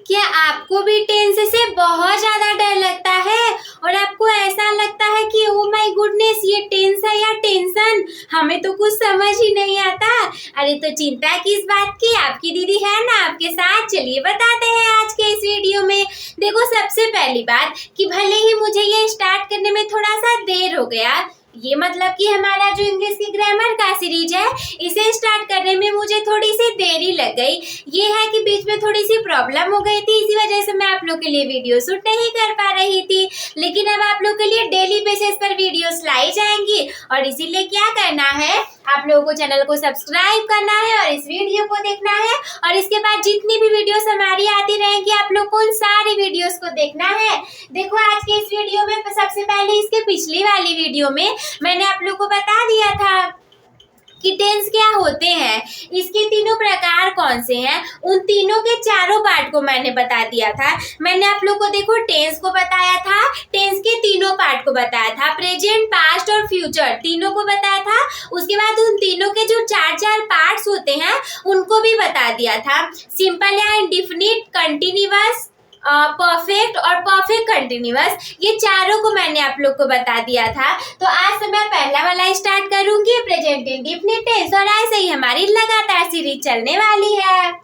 क्या आपको भी टेंस से बहुत ज्यादा डर लगता है और आपको ऐसा लगता है कि ओ माय गुडनेस ये टेंस है या टेंशन, हमें तो कुछ समझ ही नहीं आता। अरे तो चिंता किस बात की, आपकी दीदी है ना आपके साथ। चलिए बताते हैं आज के इस वीडियो में। देखो सबसे पहली बात कि भले ही मुझे ये स्टार्ट करने में थोड़ा सा देर हो गया, ये मतलब कि हमारा जो इंग्लिश की ग्रामर का सीरीज है इसे स्टार्ट करने में मुझे थोड़ी सी देरी लग गई। ये है कि बीच में थोड़ी सी प्रॉब्लम हो गई थी, इसी वजह से मैं आप लोग के लिए वीडियो शूट नहीं कर पा रही थी। लेकिन अब आप लोग के लिए डेली बेसिस पर वीडियोस लाई जाएंगी और इसीलिए क्या करना है, आप लोगों को चैनल को सब्सक्राइब करना है और इस वीडियो को देखना है और इसके बाद जितनी भी वीडियोस हमारी आती रहेंगी आप लोग को उन सारी वीडियोस को देखना है। देखो आज के इस वीडियो में सबसे पहले इसके पिछली वाली वीडियो में मैंने आप लोग को बता दिया था कि टेंस क्या होते हैं, इसके तीनों प्रकार कौन से हैं, उन तीनों के चारों पार्ट को मैंने बता दिया था। मैंने आप लोग को देखो टेंस को बताया था, टेंस के तीनों पार्ट को बताया था, प्रेजेंट पास्ट और फ्यूचर तीनों को बताया था। उसके बाद उन तीनों के जो चार चार पार्ट्स होते हैं उनको भी बता दिया था। सिंपल या इंडेफिनिट, कंटिन्यूअस, परफेक्ट और परफेक्ट कंटिन्यूअस, ये चारों को मैंने आप लोग को बता दिया था। तो आज से मैं पहला वाला स्टार्ट करूंगी, प्रेजेंट इंडेफिनिट टेंस, और ऐसे ही हमारी लगातार सीरीज चलने वाली है।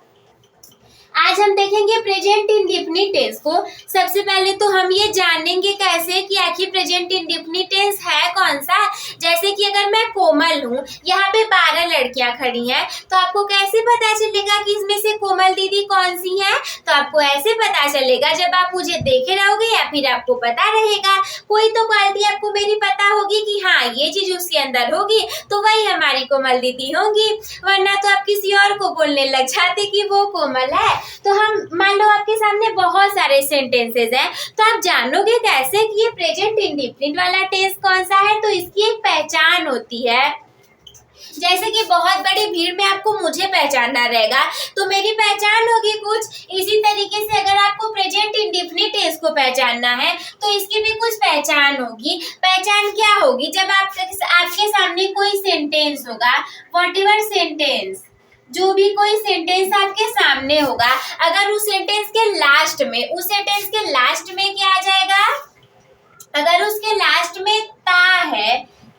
आज हम देखेंगे प्रेजेंट इंडेफिनिट टेंस को। सबसे पहले तो हम ये जानेंगे कैसे कि आखिर प्रेजेंट इंडेफिनिट टेंस है कौन सा। जैसे कि अगर मैं कोमल हूँ, यहाँ पे 12 लड़कियां खड़ी हैं, तो आपको कैसे पता चलेगा कि इसमें से कोमल दीदी कौन सी है। तो आपको ऐसे पता चलेगा जब आप मुझे देखे रहोगे या फिर आपको पता रहेगा कोई तो क्वालिटी आपको मेरी पता होगी कि हाँ ये चीज उसके अंदर होगी, तो वही हमारी कोमल दीदी होंगी। वरना तो आप किसी और को बोलने लग जाते कि वो कोमल है। तो हम मान लो आपके सामने बहुत सारे सेंटेंसेस हैं, तो आप जानोगे कैसे कि ये प्रेजेंट इंडेफिनिट वाला टेंस कौन सा है। तो इसकी एक पहचान होती है। जैसे कि बहुत बड़ी भीड़ में आपको मुझे पहचानना रहेगा तो मेरी पहचान होगी कुछ, इसी तरीके से अगर आपको प्रेजेंट इंडेफिनिट टेंस को पहचानना है तो इसकी भी कुछ पहचान होगी। पहचान क्या होगी, जब आपके सामने कोई सेंटेंस होगा, व्हाटएवर सेंटेंस, जो भी कोई सेंटेंस आपके सामने होगा, अगर उस सेंटेंस के लास्ट में क्या आ जाएगा, अगर उसके लास्ट में ता है,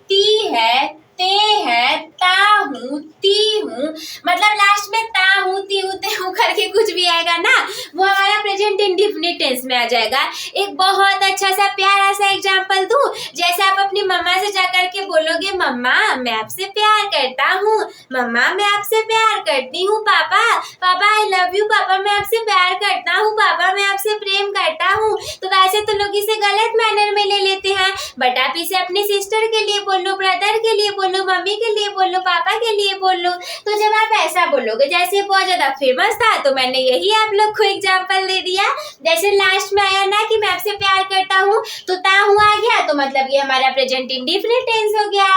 ती है, ते है, ता हूँ, ती हूँ, मतलब लास्ट में ता हूँ, ती हूँ, ते हूँ करके कुछ भी आएगा ना, वो हमारा प्रेजेंट इंडेफिनिट टेंस में आ जाएगा। एक बहुत अच्छा सा प्यारा सा एग्जांपल दूं, जैसे आप अपनी मम्मा से जाकर के बोलोगे मम्मा मैं आपसे प्यार करता हूँ, मम्मा मैं आपसे प्यार करती हूँ, पापा पापा आई लव यू, पापा मैं आपसे प्यार करता हूँ, पापा मैं आपसे प्रेम करता हूँ। तो वैसे तो लोग इसे गलत मैनर में ले लेते हैं, बट आप इसे अपनी सिस्टर के लिए बोल लो, ब्रदर के लिए बोल लो, मम्मी के लिए बोल लो, पापा के लिए बोल लो। तो जब आप ऐसा बोलोगे, जैसे बहुत ज्यादा फेमस था तो मैंने यही आप लोग को एग्जांपल दे दिया। जैसे लास्ट में आया ना कि मैं आपसे प्यार करता हूँ, तो ता हूँ आ गया, तो मतलब ये हमारा प्रेजेंट इंडेफिनिट टेंस हो गया।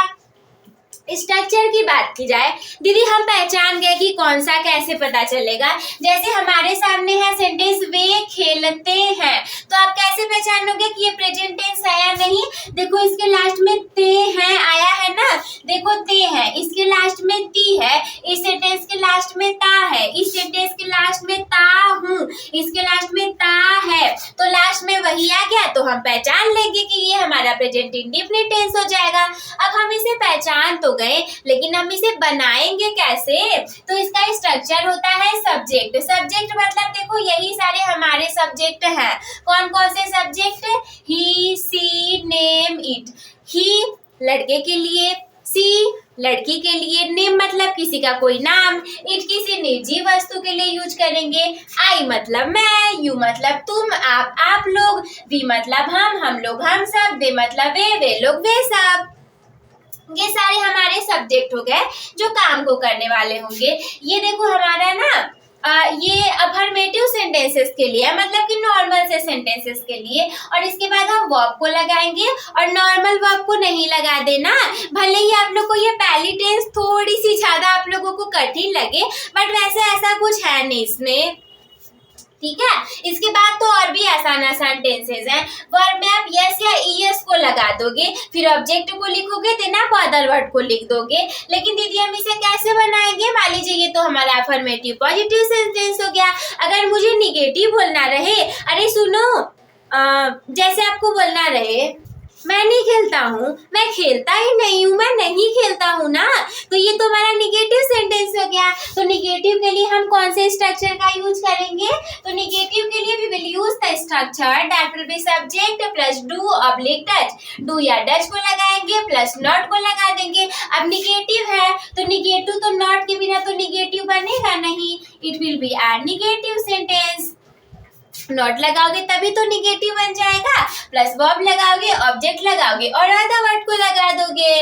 स्ट्रक्चर की बात की जाए, दीदी हम पहचान गए कि कौन सा कैसे पता चलेगा। जैसे हमारे सामने है सेंटेंस वे खेलते हैं, तो आप कैसे पहचानोगे कि ये प्रेजेंट टेंस है या नहीं। देखो इसके लास्ट में ते हैं आया है ना, देखो ते है, इसके लास्ट में ती है, इस सेंटेंस के लास्ट में ता है, इस सेंटेंस के लास्ट में ता हूँ, इसके लास्ट में ता है, तो लास्ट में वही आ गया, तो हम पहचान लेंगे कि ये हमारा प्रेजेंट इंडेफिनिट टेंस हो जाएगा। अब हम इसे पहचान तो गए, लेकिन हम इसे बनाएंगे कैसे। तो इसका स्ट्रक्चर होता है सब्जेक्ट। सब्जेक्ट मतलब देखो यही सारे हमारे सब्जेक्ट हैं। कौन कौन से सब्जेक्ट, ही, सी, नेम, इट। ही लड़के के लिए, सी लड़की के लिए, नेम मतलब किसी का कोई नाम, इट किसी निजी वस्तु के लिए यूज करेंगे, आई मतलब मैं, यू मतलब तुम, आप लोग, वी मतलब हम लोग हम सब, दे मतलब वे लोग वे सब। ये सारे हमारे सब्जेक्ट हो गए जो काम को करने वाले होंगे। ये देखो हमारा ना ये अफर्मेटिव सेंटेंसेस के लिए, मतलब कि नॉर्मल से सेंटेंसेस के लिए, और इसके बाद हम वर्ब को लगाएंगे और नॉर्मल वर्ब को नहीं लगा देना। भले ही आप लोग को ये पहली टेंस थोड़ी सी ज्यादा आप लोगों को कठिन लगे, बट वैसे ऐसा कुछ है नहीं इसमें। ठीक है। इसके बाद तो और भी आसान आसान टेंसेज हैं। वर्ब में आप यस या ईएस को लगा दोगे, फिर ऑब्जेक्ट को लिखोगे, देन आप अदर वर्ड को लिख दोगे। लेकिन दीदी हम इसे कैसे बनाएंगे? मान लीजिए ये तो हमारा अफर्मेटिव पॉजिटिव सेंटेंस हो गया। अगर मुझे निगेटिव बोलना रहे, अरे सुनो, जैसे आपको बोलना रहे मैं नहीं खेलता हूँ, मैं खेलता ही नहीं हूँ, मैं नहीं खेलता हूँ ना, तो ये तो हमारा निगेटिव सेंटेंस हो गया। तो निगेटिव के लिए हम कौन से स्ट्रक्चर का यूज करेंगे? तो निगेटिव के लिए we will use the structure that will be subject plus do oblique does. Do या डज को लगाएंगे प्लस नॉट को लगा देंगे। अब निगेटिव है तो निगेटिव तो नॉट के बिना तो निगेटिव बनेगा नहीं, it will be a negative sentence. Not लगाओगे तभी तो निगेटिव बन जाएगा, प्लस वर्ब लगाओगे, ऑब्जेक्ट लगाओगे और अदर वर्ड को लगा दोगे।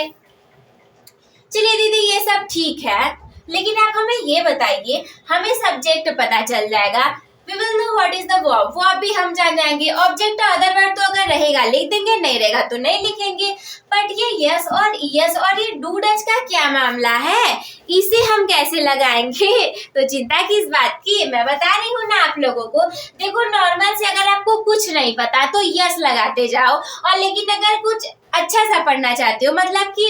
चलिए दीदी ये सब ठीक है, लेकिन आप हमें ये बताइए, हमें सब्जेक्ट पता चल जाएगा, we will know what is the verb, वो भी हम जान जाएंगे। ऑब्जेक्ट और अदर वर्ड तो अगर रहेगा लिख देंगे, नहीं रहेगा तो नहीं लिखेंगे। बट ये यस और ईएस और ये डू डज का क्या मामला है, इसे हम कैसे लगाएंगे? तो चिंता किस बात की, मैं बता रही हूँ ना आप लोगों को। देखो नॉर्मल से अगर आपको कुछ नहीं पता तो यस लगाते जाओ, और लेकिन अगर कुछ अच्छा सा पढ़ना चाहते हो, मतलब कि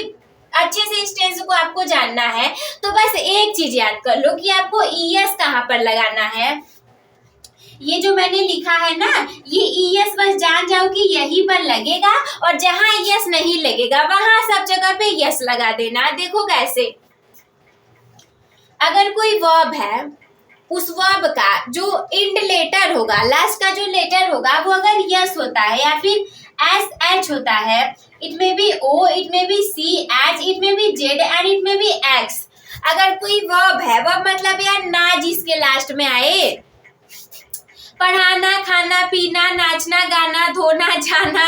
अच्छे से इस टेंस को आपको जानना है, तो बस एक चीज याद कर लो कि आपको ईएस कहाँ पर लगाना है। ये जो मैंने लिखा है ना, ये ईएस बस जान जाओ कि यहीं पर लगेगा, और जहां ईएस नहीं लगेगा वहां सब जगह पे यस लगा देना। देखो कैसे, अगर कोई वर्ब है, उस वर्ब का जो इंड लेटर होगा, लास्ट का जो लेटर होगा, वो अगर यस होता है या फिर एस एच होता है, इट में बी ओ, इट में बी सी एच, इट में बी जेड एंड इट में बी एक्स। अगर कोई वर्ब है, वर्ब मतलब यार ना जिसके लास्ट में आए, पढ़ाना, खाना, पीना, नाचना, गाना, धोना, जाना,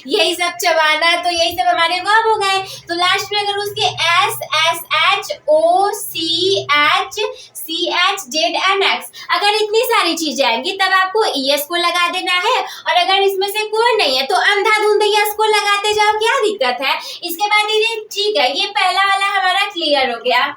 यही सब, चबाना, तो यही सब हमारे वर्ब हो गए। तो लास्ट में अगर उसके S S H O C H Z and X, अगर इतनी सारी चीजें आएंगी तब आपको ईएस को लगा देना है, और अगर इसमें से कोई नहीं है तो अंधाधुंध यस को लगाते जाओ, क्या दिक्कत है? इसके बाद ये ठीक है, ये पहला वाला हमारा क्लियर हो गया।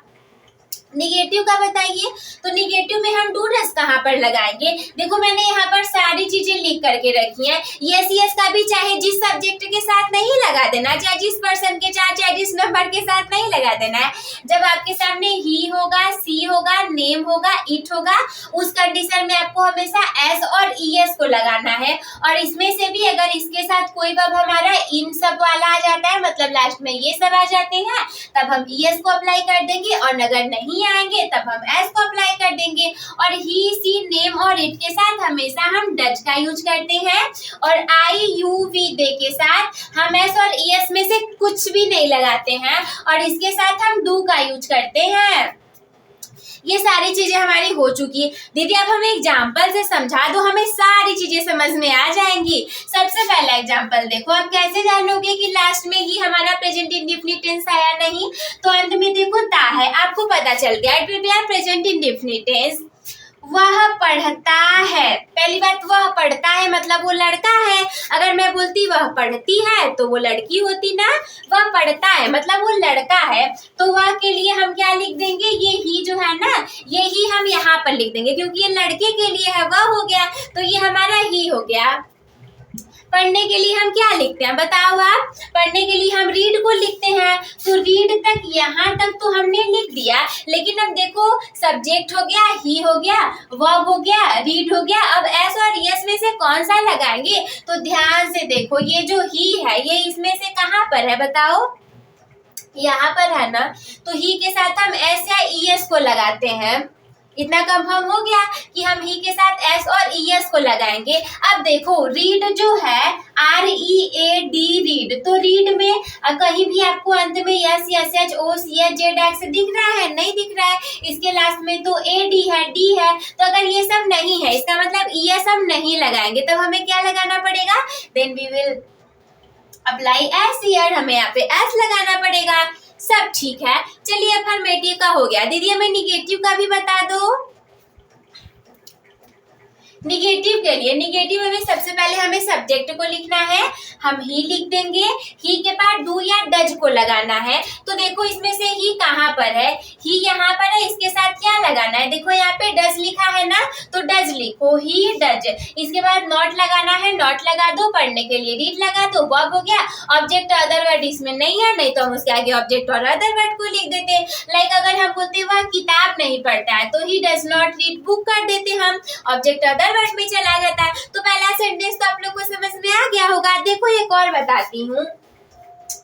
निगेटिव का बताइए, तो निगेटिव में हम डू डज कहाँ पर लगाएंगे? देखो मैंने यहाँ पर सारी चीजें लिख करके रखी हैं। यस यस का भी चाहे जिस सब्जेक्ट के साथ नहीं लगा देना, चाहे जिस पर्सन के साथ, चाहे जिस नंबर के साथ नहीं लगा देना है। जब आपके सामने ही होगा, सी होगा, नेम होगा, इट होगा, उस कंडीशन में आपको हमेशा एस और ईएस को लगाना है। और इसमें से भी अगर इसके साथ कोई वर्ब हमारा इन सब वाला आ जाता है, मतलब लास्ट में ये सब आ जाते हैं, तब हम ईएस को अप्लाई कर देंगे, और अगर नहीं आएंगे तब हम एस को अप्लाई कर देंगे। और ही सी नेम और इट के साथ हमेशा हम डज का यूज करते हैं, और आई यू वी दे के साथ हम एस और ईएस में से कुछ भी नहीं लगाते हैं, और इसके साथ हम डू का यूज करते हैं। ये सारी चीजें हमारी हो चुकी है। दीदी आप हमें एग्जाम्पल से समझा दो, हमें सारी चीजें समझ में आ जाएंगी। सबसे पहला एग्जाम्पल देखो, आप कैसे जानोगे कि लास्ट में ही हमारा प्रेजेंट इंडेफिनिट टेंस आया नहीं? तो अंत में देखो ता है, आपको पता चल गया, it will be our present indefinite tense. वह पढ़ता है, पहली बात वह पढ़ता है मतलब वो लड़का है। अगर मैं बोलती वह पढ़ती है तो वो लड़की होती ना, वह पढ़ता है मतलब वो लड़का है, तो वह के लिए हम क्या लिख देंगे? ये ही जो है ना, ये ही हम यहाँ पर लिख देंगे, क्योंकि ये लड़के के लिए है, वह हो गया, तो ये हमारा ही हो गया। पढ़ने के लिए हम क्या लिखते हैं बताओ आप? पढ़ने के लिए हम रीड को लिखते हैं, तो रीड तक यहाँ तक तो हमने लिख दिया। लेकिन अब देखो सब्जेक्ट हो गया, ही हो गया, वर्ब हो गया, रीड हो गया, अब एस और यस में से कौन सा लगाएंगे? तो ध्यान से देखो, ये जो ही है ये इसमें से कहाँ पर है बताओ? यहाँ पर है ना, तो ही के साथ हम एस या ईएस को लगाते हैं। इतना कंफर्म हो गया कि हम ही के साथ एस और ईएस को लगाएंगे। अब देखो रीड जो है READ रीड, तो रीड में कहीं भी आपको अंत में S S H O C H Z X दिख रहा है? नहीं दिख रहा है। इसके लास्ट में तो AD है, D है, तो अगर ये सब नहीं है इसका मतलब ईएस हम नहीं लगाएंगे, तब हमें क्या लगाना पड़ेगा? Then we will apply S here, हमें यहाँ पे एस लगाना पड़ेगा। सब ठीक है। चलिए अफर्मेटिव का हो गया। दीदी हमें निगेटिव का भी बता दो। निगेटिव के लिए, निगेटिव में सबसे पहले हमें सब्जेक्ट को लिखना है, हम ही लिख देंगे, ही के बाद डू या डज को लगाना है। तो देखो इसमें से ही कहाँ पर है, ही यहाँ पर है, इसके साथ क्या लगाना है, देखो यहाँ पे डज लिखा है ना, तो डज लिखो, ही डज। इसके बाद नॉट लगाना है, नॉट लगा दो, पढ़ने के लिए रीड लगा दो, वर्ब हो गया। ऑब्जेक्ट अदर वर्ड इसमें नहीं है, नहीं तो हम उसके आगे ऑब्जेक्ट और अदर वर्ड को लिख देते। लाइक अगर हम बोलते वह किताब नहीं पढ़ता है तो he does not read book कर देते हम, ऑब्जेक्ट अदर वर्ड में चला जाता है। तो पहला सेंटेंस तो आप लोग को समझ में आ गया होगा। देखो एक और बताती हूँ,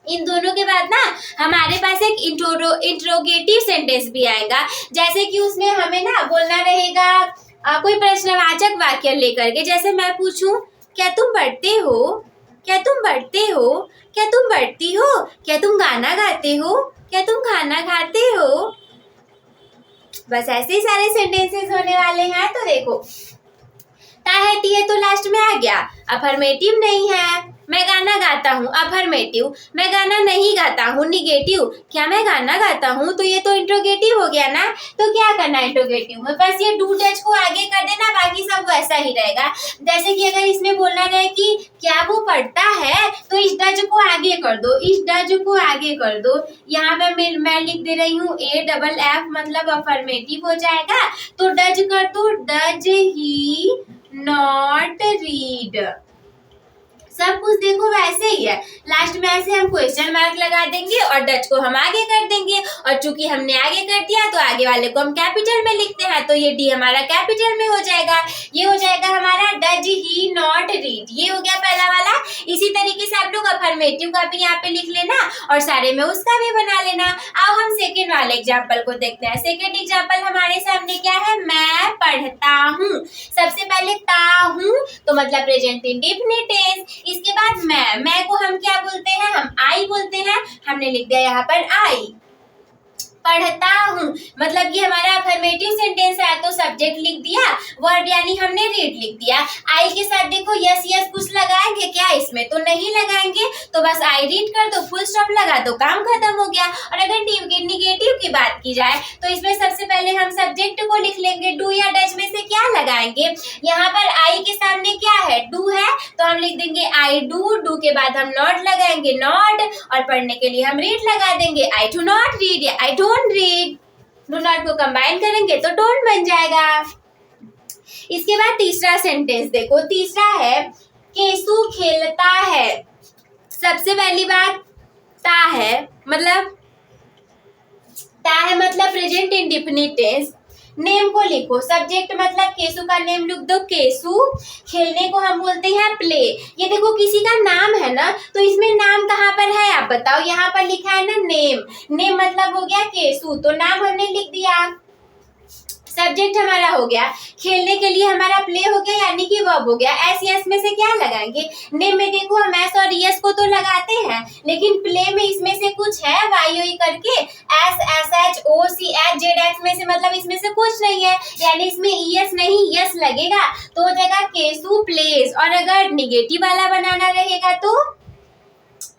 इन दोनों के बाद ना हमारे पास एक इंट्रोगेटिव सेंटेंस भी आएगा, जैसे कि उसमें हमें ना बोलना रहेगा कोई प्रश्नवाचक वाक्य लेकर के। जैसे मैं पूछूं क्या तुम पढ़ते हो, क्या तुम पढ़ते हो, क्या तुम पढ़ती हो, क्या तुम गाना गाते हो, क्या तुम खाना खाते हो। बस ऐसे ही सारे सेंटेंसेस होने वाले हैं। तो देखो ता है टी है तो लास्ट में आ गया, अफर्मेटिव नहीं है। मैं गाना गाता हूँ, अफर्मेटिव। मैं गाना नहीं गाता हूँ, निगेटिव। क्या मैं गाना गाता हूँ, तो ये तो इंट्रोगेटिव हो गया ना। तो क्या करना है इंट्रोगेटिव में, बस ये डू डज को आगे कर देना, बाकी सब वैसा ही रहेगा। जैसे कि अगर इसमें बोलना रहे कि क्या वो पढ़ता है, तो इस डज को आगे कर दो, इस डज को आगे कर दो। यहाँ पे मैं लिख दे रही हूँ AFF, मतलब अफर्मेटिव हो जाएगा। तो डज कर दो, डज ही नॉट रीड। सब कुछ देखो वैसे ही है, लास्ट में ऐसे हम क्वेश्चन मार्क लगा देंगे और डज को हम आगे कर देंगे। और चूंकि हमने आगे कर दिया तो आगे वाले को हम कैपिटल में लिखते हैं, तो ये डी हमारा कैपिटल में हो जाएगा। ये हो जाएगा हमारा डज ही नॉट रीड, ये हो गया पहला वाला। इसी तरीके से आप लोग अफर्मेटिव का भी यहाँ पे लिख लेना और सारे में उसका भी बना लेना। अब हम सेकेंड वाले एग्जाम्पल को देखते हैं। सेकेंड एग्जाम्पल हमारे सामने क्या है, मैं पढ़ता हूँ। सबसे पहले ता हूँ तो मतलब प्रेजेंट इंडेफिनिट टेंस। इसके बाद मैं को हम क्या बोलते हैं, हम आई बोलते हैं। हमने लिख दिया यहाँ पर आई। पढ़ता हूँ मतलब ये हमारा अफर्मेटिव सेंटेंस है, तो सब्जेक्ट लिख दिया, वर्ब यानी हमने रीड लिख दिया। आई के साथ देखो यस यस कुछ लगाएंगे क्या इसमें, तो नहीं लगाएंगे, तो बस आई रीड कर दो, फुल स्टॉप लगा दो, काम खत्म हो गया। और अगर निगेटिव की बात की जाए तो इसमें सबसे पहले हम सब्जेक्ट को लिख लेंगे, डू या डज में से क्या लगाएंगे। यहाँ पर आई के सामने क्या है, डू है, तो हम लिख देंगे आई डू। डू के बाद हम नॉट लगाएंगे, नॉट, और पढ़ने के लिए हम रीड लगा देंगे, आई डू नॉट रीड या I don't read. Do not को कंबाइन करेंगे तो डोंट बन जाएगा। इसके बाद तीसरा सेंटेंस देखो, तीसरा है केसु खेलता है। सबसे पहली बात ता है, मतलब प्रेजेंट इंडेफिनिट टेंस। नेम को लिखो, सब्जेक्ट मतलब केसु का नेम लिख दो, केसु। खेलने को हम बोलते हैं प्ले। ये देखो किसी का नाम है ना, तो इसमें नाम कहाँ पर है आप बताओ, यहाँ पर लिखा है ना नेम। नेम मतलब हो गया केसु, तो नाम हमने लिख दिया। सब्जेक्ट हमारा हो गया, खेलने के लिए हमारा प्ले हो गया यानी कि वर्ब हो गया। एस यस में से क्या लगाएंगे, नेम में देखो हम एस और यस को तो लगाते हैं, लेकिन प्ले में इसमें से कुछ है वाई ओ करके, S S H O C H Z X में से, मतलब इसमें से कुछ नहीं है, यानी इसमें ईएस नहीं यस लगेगा, तो हो जाएगा केसु प्लेस। और अगर निगेटिव वाला बनाना रहेगा तो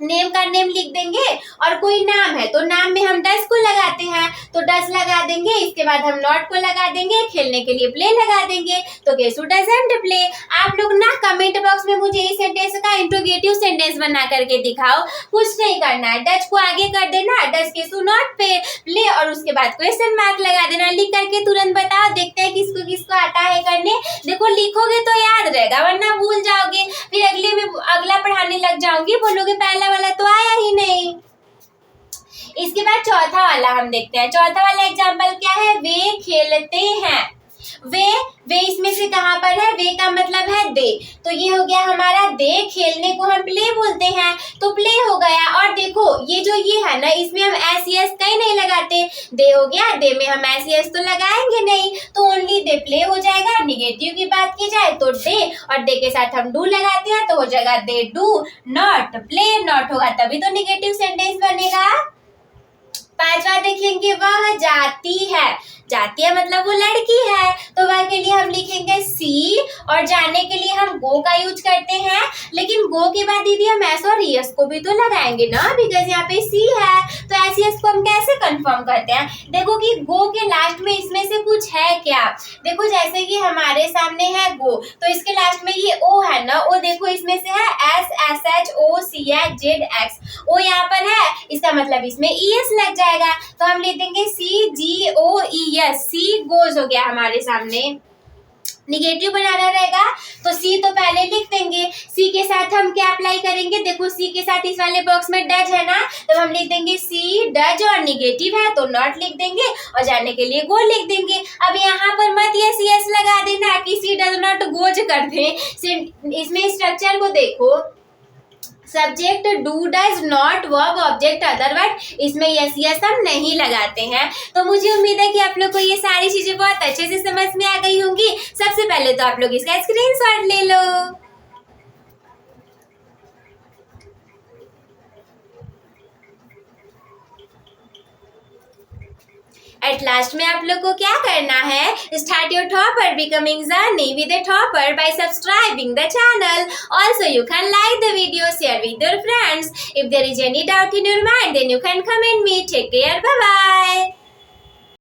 नेम का नेम लिख देंगे, और कोई नाम है तो नाम में हम डस को लगाते हैं, तो डस लगा देंगे। इसके बाद हम नॉट को लगा देंगे, खेलने के लिए प्ले लगा देंगे, तो केसु डजंट प्ले। आप लोग ना कमेंट बॉक्स में मुझे इस सेंटेंस का इंट्रोगेटिव सेंटेंस बना करके दिखाओ, कुछ नहीं करना है, डच को आगे कर देना, डस केसु नॉट प्ले, और उसके बाद क्वेश्चन मार्क लगा देना। लिख करके तुरंत बताओ, देखते हैं किसको किसको आता है करने। देखो लिखोगे तो याद रहेगा, वरना भूल जाओगे, फिर अगला पढ़ाने लग जाओगे, बोलोगे पहला वाला तो आया ही नहीं। इसके बाद चौथा वाला हम देखते हैं। चौथा वाला एग्जाम्पल क्या है, वे खेलते हैं। वे इसमें से कहाँ पर है, वे का मतलब है दे, तो ये हो गया हमारा दे। खेलने को हम प्ले बोलते हैं, तो प्ले हो गया। और देखो ये जो ये है ना, इसमें हम एस यस कहीं नहीं लगाते, दे हो गया, दे में हम एस यस तो लगाएंगे नहीं, तो ओनली दे प्ले हो जाएगा। निगेटिव की बात की जाए तो डे, और डे के साथ हम डू लगाते हैं, तो हो जाएगा they do not play. Not होगा तभी तो निगेटिव सेंटेंस बनेगा। पांचवा देखेंगे, वह जाती है। जाती है मतलब वो लड़की है, तो वह के लिए हम लिखेंगे सी, और जानने के लिए हम गो का यूज करते हैं, लेकिन गो के बाद दीदी हम एस और ईएस को भी तो लगाएंगे ना, बिकॉज यहाँ पे सी है तो एस ईएस को हम कैसे कंफर्म करते हैं। देखो कि गो के लास्ट में इसमें से कुछ है क्या। देखो जैसे कि हमारे सामने है गो, तो इसके लास्ट में ये ओ है ना, ओ देखो इसमें से है S S H O C H Z X, O यहाँ पर है, इसका मतलब इसमें ईएस लग जाएगा, तो हम लिख देंगे सी जी ओ ई एस, सी गोज हो गया हमारे सामने। निगेटिव बनाना रहेगा तो सी तो पहले लिख देंगे, सी के साथ हम क्या अप्लाई करेंगे, देखो सी के साथ इस वाले बॉक्स में डज है ना, तो हम लिख देंगे सी डज, और निगेटिव है तो नॉट लिख देंगे, और जानने के लिए गो लिख देंगे। अब यहाँ पर मत ये सी एस लगा देना कि सी डज नॉट गोज कर दें। इसमें स्ट्रक्चर को देखो, subject do does not verb object other word, इसमें यस यस हम नहीं लगाते हैं। तो मुझे उम्मीद है कि आप लोग को ये सारी चीजें बहुत अच्छे से समझ में आ गई होंगी। सबसे पहले तो आप लोग इसका स्क्रीनशॉट ले लो। एट लास्ट में आप लोग को क्या करना है, start your topper becoming journey with a topper by subscribing the channel. Also you can like the video, share with your friends. If there is any doubt in your mind then you can comment me. Take care, bye bye.